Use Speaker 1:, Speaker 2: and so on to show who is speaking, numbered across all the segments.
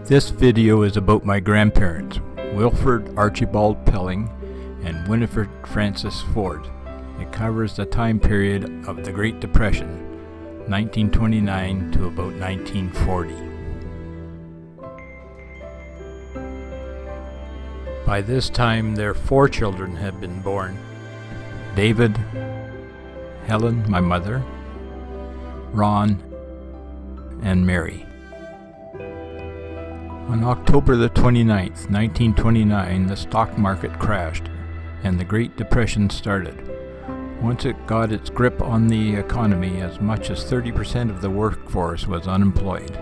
Speaker 1: This video is about my grandparents, Wilfred Archibald Pelling and Winifred Frances Ford. It covers the time period of the Great Depression, 1929 to about 1940. By this time, their 4 children had been born: David, Helen, my mother, Ron, and Mary. On October the 29th, 1929, the stock market crashed and the Great Depression started. Once it got its grip on the economy, as much as 30% of the workforce was unemployed.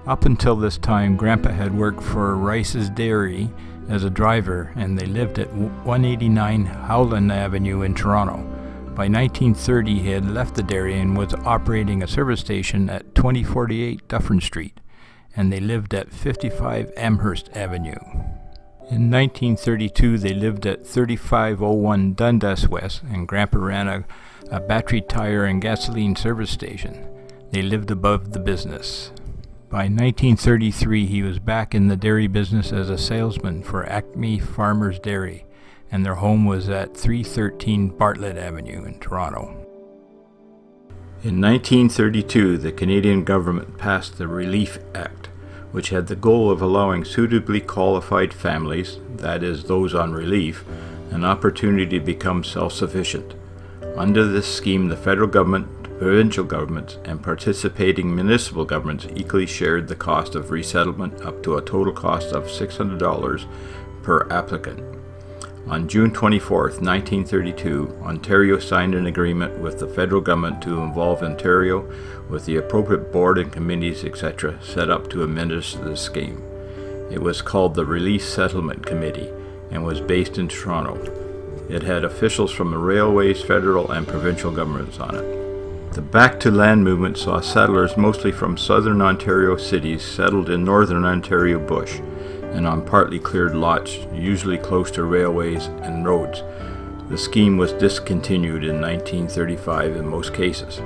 Speaker 1: Up until this time, Grandpa had worked for Rice's Dairy as a driver, and they lived at 189 Howland Avenue in Toronto. By 1930, he had left the dairy and was operating a service station at 2048 Dufferin Street, and they lived at 55 Amherst Avenue. In 1932, they lived at 3501 Dundas West, and Grandpa ran a battery tire and gasoline service station. They lived above the business. By 1933, he was back in the dairy business as a salesman for Acme Farmers Dairy, and their home was at 313 Bartlett Avenue in Toronto. In 1932, the Canadian government passed the Relief Act, which had the goal of allowing suitably qualified families, that is, those on relief, an opportunity to become self-sufficient. Under this scheme, the federal government, provincial governments, and participating municipal governments equally shared the cost of resettlement, up to a total cost of $600 per applicant. On June 24, 1932, Ontario signed an agreement with the federal government to involve Ontario with the appropriate board and committees, etc., set up to administer the scheme. It was called the Relief Settlement Committee and was based in Toronto. It had officials from the railways, federal, and provincial governments on it. The Back to Land movement saw settlers mostly from southern Ontario cities settled in northern Ontario bush and on partly cleared lots, usually close to railways and roads. The scheme was discontinued in 1935 in most cases.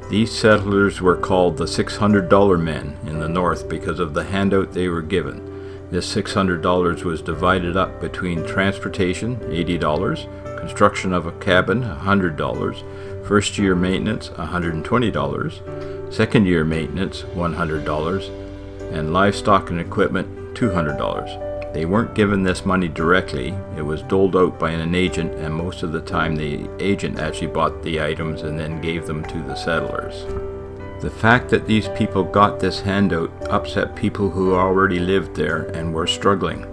Speaker 1: These settlers were called the $600 men in the north because of the handout they were given. This $600 was divided up between transportation, $80, construction of a cabin, $100, first year maintenance, $120, second year maintenance, $100, and livestock and equipment, $200. They weren't given this money directly. It was doled out by an agent, and most of the time the agent actually bought the items and then gave them to the settlers. The fact that these people got this handout upset people who already lived there and were struggling.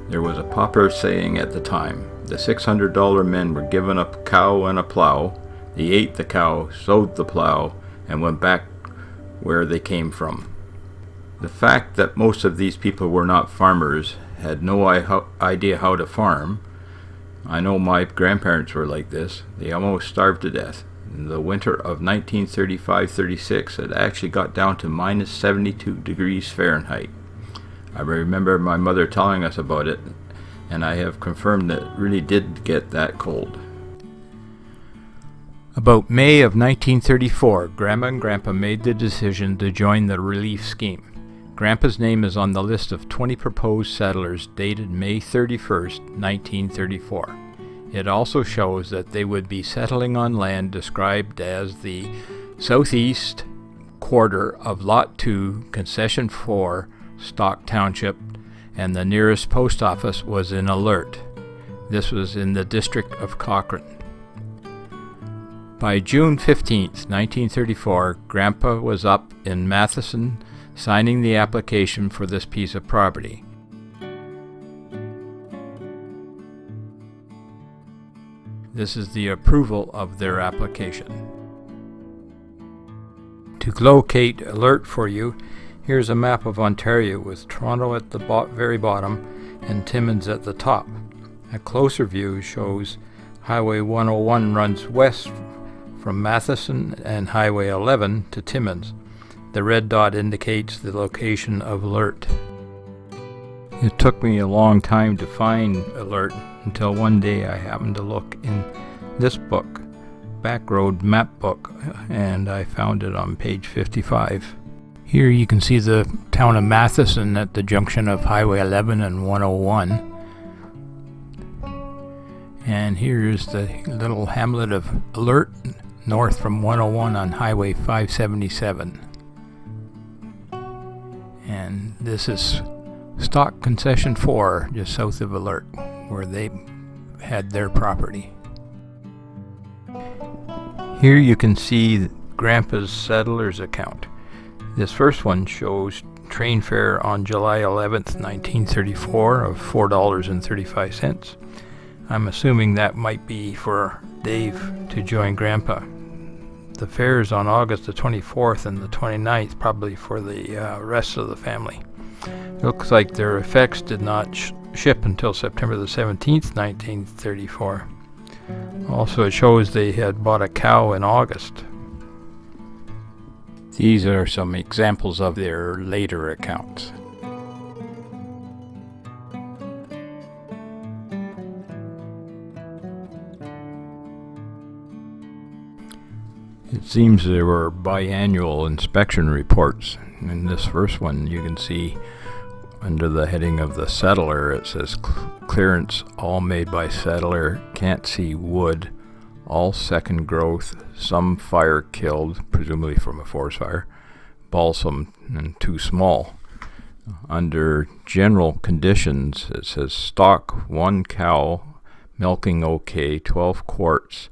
Speaker 1: There was a popular saying at the time: the $600 men were given a cow and a plow. They ate the cow, sowed the plow, and went back where they came from. The fact that most of these people were not farmers, had no idea how to farm. I know my grandparents were like this. They almost starved to death. In the winter of 1935-36, it actually got down to minus 72 degrees Fahrenheit. I remember my mother telling us about it, and I have confirmed that it really did get that cold. About May of 1934, Grandma and Grandpa made the decision to join the relief scheme. Grandpa's name is on the list of 20 proposed settlers dated May 31st, 1934. It also shows that they would be settling on land described as the southeast quarter of Lot 2, Concession 4, Stock Township, and the nearest post office was in Alert. This was in the district of Cochrane. By June 15th, 1934, Grandpa was up in Matheson signing the application for this piece of property. This is the approval of their application. To locate Alert for you, here's a map of Ontario with Toronto at the very bottom and Timmins at the top. A closer view shows Highway 101 runs west from Matheson and Highway 11 to Timmins. The red dot indicates the location of Alert. It took me a long time to find Alert until one day I happened to look in this book, Backroad Map Book, and I found it on page 55. Here you can see the town of Matheson at the junction of Highway 11 and 101. And here's the little hamlet of Alert, north from 101 on Highway 577. And this is Stock Concession 4, just south of Alert, where they had their property. Here you can see Grandpa's settler's account. This first one shows train fare on July 11th, 1934 of $4.35. I'm assuming that might be for Dave to join Grandpa. The fares on August the 24th and the 29th probably for the rest of the family. It looks like their effects did not ship until September the 17th, 1934. Also, it shows they had bought a cow in August. These are some examples of their later accounts. It seems there were biannual inspection reports. In this first one, you can see under the heading of the settler, it says clearance all made by settler, can't see wood, all second growth, some fire killed, presumably from a forest fire, balsam and too small. Under general conditions, it says stock 1 cow, milking okay, 12 quarts,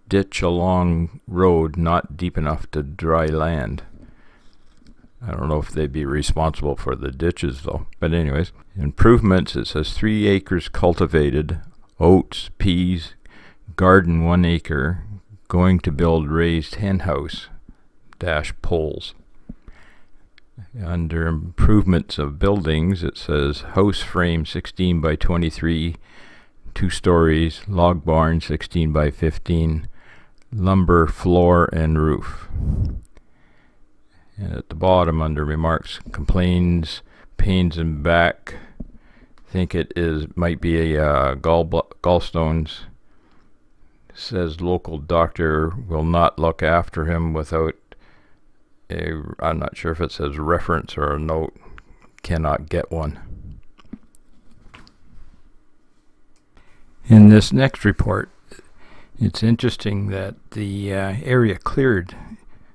Speaker 1: ditch along road not deep enough to dry land. I don't know if they'd be responsible for the ditches though. But anyways, improvements, it says 3 acres cultivated, oats, peas, garden 1 acre, going to build raised hen house, poles. Under improvements of buildings, it says house frame 16 by 23, 2 stories, log barn 16 by 15, lumber floor and roof. And at the bottom under remarks, complains pains in back, think it might be a gallstones. Says local doctor will not look after him without I'm not sure if it says reference or a note, cannot get one. In this next report, it's interesting that the area cleared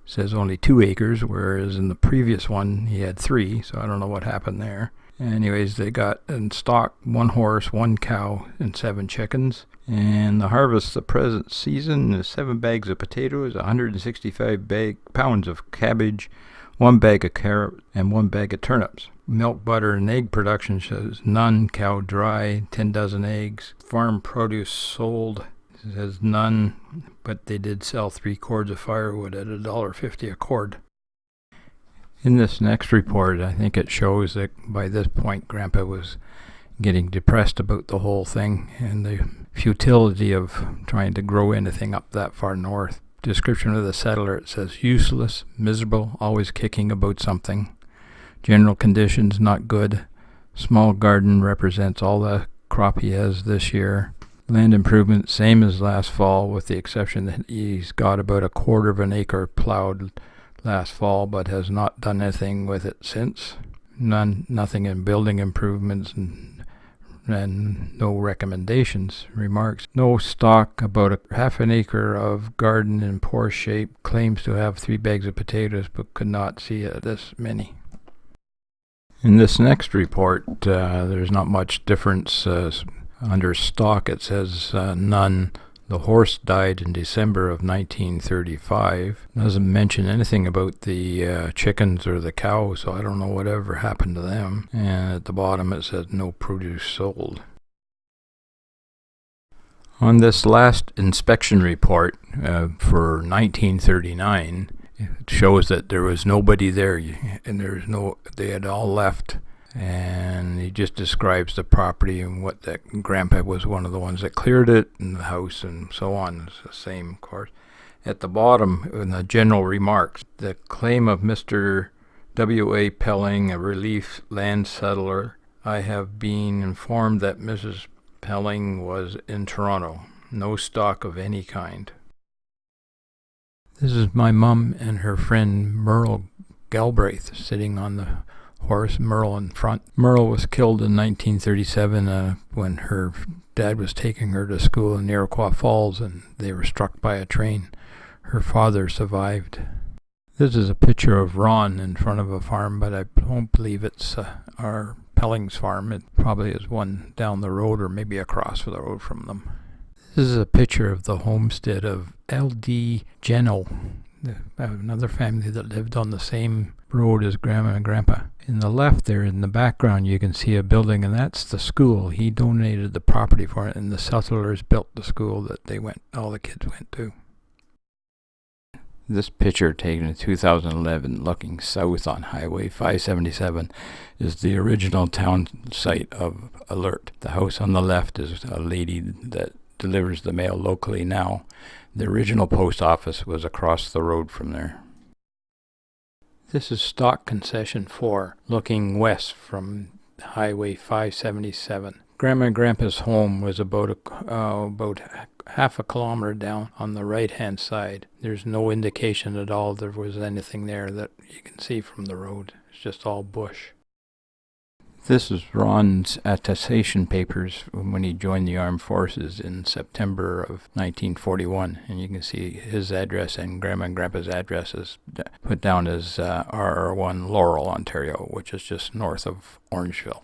Speaker 1: says only 2 acres, whereas in the previous one he had 3, so I don't know what happened there. Anyways, they got in stock 1 horse, 1 cow, and 7 chickens. And the harvest the present season is 7 bags of potatoes, 165 pounds of cabbage, 1 bag of carrot, and 1 bag of turnips. Milk, butter, and egg production shows none, cow dry, 10 dozen eggs. Farm produce sold says none, but they did sell 3 cords of firewood at $1.50 a cord. In this next report, I think it shows that by this point Grandpa was getting depressed about the whole thing and the futility of trying to grow anything up that far north. Description of the settler, it says useless, miserable, always kicking about something. General conditions not good. Small garden represents all the crop he has this year. Land improvement same as last fall, with the exception that he's got about 1/4 of an acre plowed last fall, but has not done anything with it since. Nothing in building improvements and no recommendations. Remarks, no stock, about 1/2 an acre of garden in poor shape, claims to have 3 bags of potatoes, but could not see this many. In this next report, there's not much difference. Under stock, it says none. The horse died in December of 1935. Doesn't mention anything about the chickens or the cow, so I don't know whatever happened to them. And at the bottom it says no produce sold. On this last inspection report for 1939, it shows that there was nobody there, and they had all left. And he just describes the property and what that Grandpa was one of the ones that cleared it, and the house and so on. It's the same, of course. At the bottom, in the general remarks, the claim of Mr. W.A. Pelling, a relief land settler. I have been informed that Mrs. Pelling was in Toronto. No stock of any kind. This is my mom and her friend Merle Galbraith sitting on the horse, Merle in front. Merle was killed in 1937 when her dad was taking her to school in Iroquois Falls, and they were struck by a train. Her father survived. This is a picture of Ron in front of a farm, but I don't believe it's our Pelling's farm. It probably is one down the road or maybe across the road from them. This is a picture of the homestead of L.D. Geno, another family that lived on the same road as Grandma and Grandpa. In the left there, in the background, you can see a building, and that's the school. He donated the property for it, and the settlers built the school that all the kids went to. This picture, taken in 2011, looking south on Highway 577, is the original town site of Alert. The house on the left is a lady that delivers the mail locally now. The original post office was across the road from there. This is Stock Concession 4, looking west from Highway 577. Grandma and Grandpa's home was about half a kilometer down on the right-hand side. There's no indication at all there was anything there that you can see from the road. It's just all bush. This is Ron's attestation papers when he joined the armed forces in September of 1941, and you can see his address and Grandma and Grandpa's address is put down as RR1 Laurel, Ontario, which is just north of Orangeville.